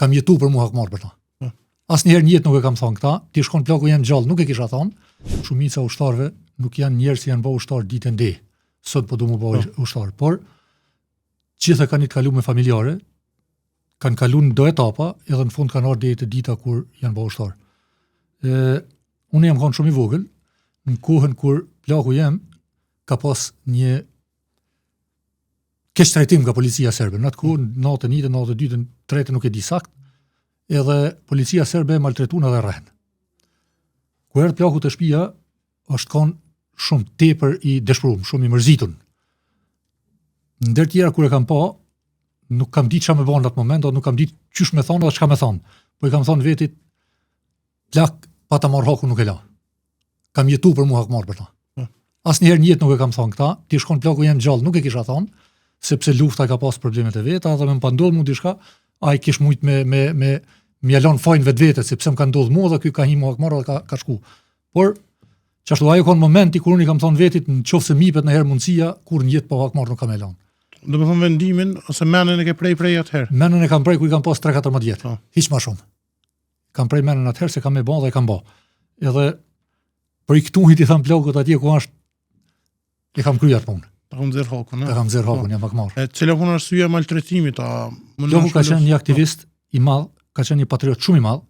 kam jetu për mua hakmar për ta. Asnjëherë në jetë nuk e kam thonë këta, ti shkon plaku jam gjallë, nuk e kisha thonë. Shumica ushtarëve nuk janë njerëz që janë bërë ushtar ditën dhe. Sot po do më bëj ushtar, por gjithë kanë të kaluar me familjare, kanë kaluar në do etapa, edhe në fund kanë ardhur deri te dita kur janë bërë ushtar. Unë jam qenë shumë i vogël, në kohën kur plaku jam ka pas një keq trajtim nga policia serbe. Në atë kohë, natën 1, natën 2, 3 nuk e di sakt, edhe policia serbe maltretuan edhe rrehen. Kur erdhi plaku te shtëpia, është kon shumë tepër i dëshpëruar, shumë i mërzitur. Ndër tjera kur e kam pa, nuk kam ditë çfarë më bën në atë moment, nuk kam ditë çysh më thonë, çka më thonë. Po i kam thonë vetit, plak pa ta marr hakun nuk e la. Kam jetu për mua hakmar për ta. Asnjëherë në jetë nuk e kam thonë këta, ti shkon plaku jam gjallë, nuk e kisha thonë, sepse lufta ka pas problemet e veta, dhe më pandodh mu diçka, ai kish mujt me mjalon fajin vetvete, sepse më ka ndodhur mua dhe ky ka himu hakmar dhe ka shku. Por çashtu ajo ka momenti kur unë i kam thonë vetit, nëse mipet në herë mundësia, kur në jetë pa hakmar nuk kam e lënë. Do të thonë vendimin ose menën e ke prej atëherë. Menën e kam prej kur i kam pas 3-14 vjet. Hiç më shumë. Kam prej menën atëherë se kam e bën dhe e kam bë. Edhe për i këtuhit i tham plagët atje ku është e kam kryer punë. Ta kam nxjerr hakun, Ta kam nxjerr hakun, jam hakmar. Cila puna arsyeja e maltretimit, Plaku ka qenë një aktivist i madh, ka qenë një patriot shumë i madh.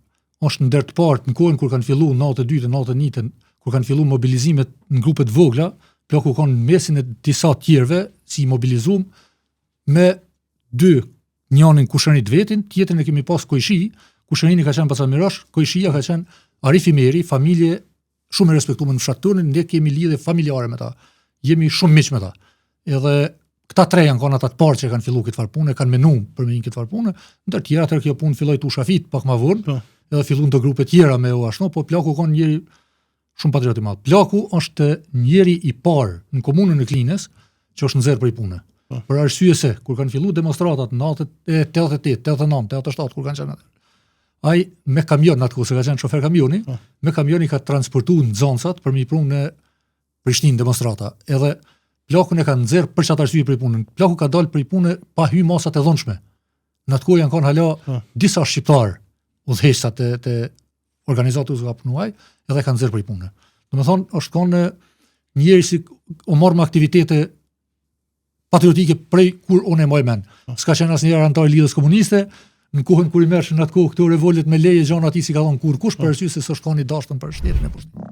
Është ndër të parë në kohën kur kanë filluar natë 2, natë 1, kur kanë filluar mobilizimet në grupe të vogla, plaku kanë në mesin e disa tjerëve si mobilizuam me 2, njërin kushërinit vetin, tjetrin e kemi pas Kojshi, kushërini ka qenë Pasamirash, Kojshia ka qenë Arif Imeri, familje shumë e respektuar në fshat tonë, ne kemi lidhje familjare me ta. Jemi shumë miq me ta. Edhe këta tre janë kanë ata të parë që kanë filluar këtë farë punë, kanë menuar për me një këtë farë punë, ndër tjera atëherë kjo punë filloi të ushafit pak më vonë, edhe filluan të grupe tjera me u ashtu, po plaku ka njëri shumë patriot i madh. Plaku është njëri i parë në komunën e Klinës që është nxjerr për punë. Për arsye se kur kanë filluar demonstratat në 88, 89, 87 kur kanë qenë atë. Ai me kamion atë ku se ka qenë shofer kamioni, me kamioni ka transportuar nxënësat për mi prunë në Prishtinë demonstrata. Edhe plakun e ka nxjerr për çfarë arsye për punën. Plaku ka dalë për punë pa hy masat e dhunshme. Në atë kohë janë kanë hala disa shqiptar udhëheqësa të organizatës nga punuaj, edhe kanë nxjerr për punë. Domethënë është kanë njerëz që u morën me aktivitete patriotike prej kur unë e mbaj mend. S'ka qenë asnjëherë antar i lidhjes komuniste, në kohën kur i merrshin atë kohë këto revoltet me leje gjana aty si ka dhënë kur kush për arsye se s'është kanë i dashur për shtetin e poshtë.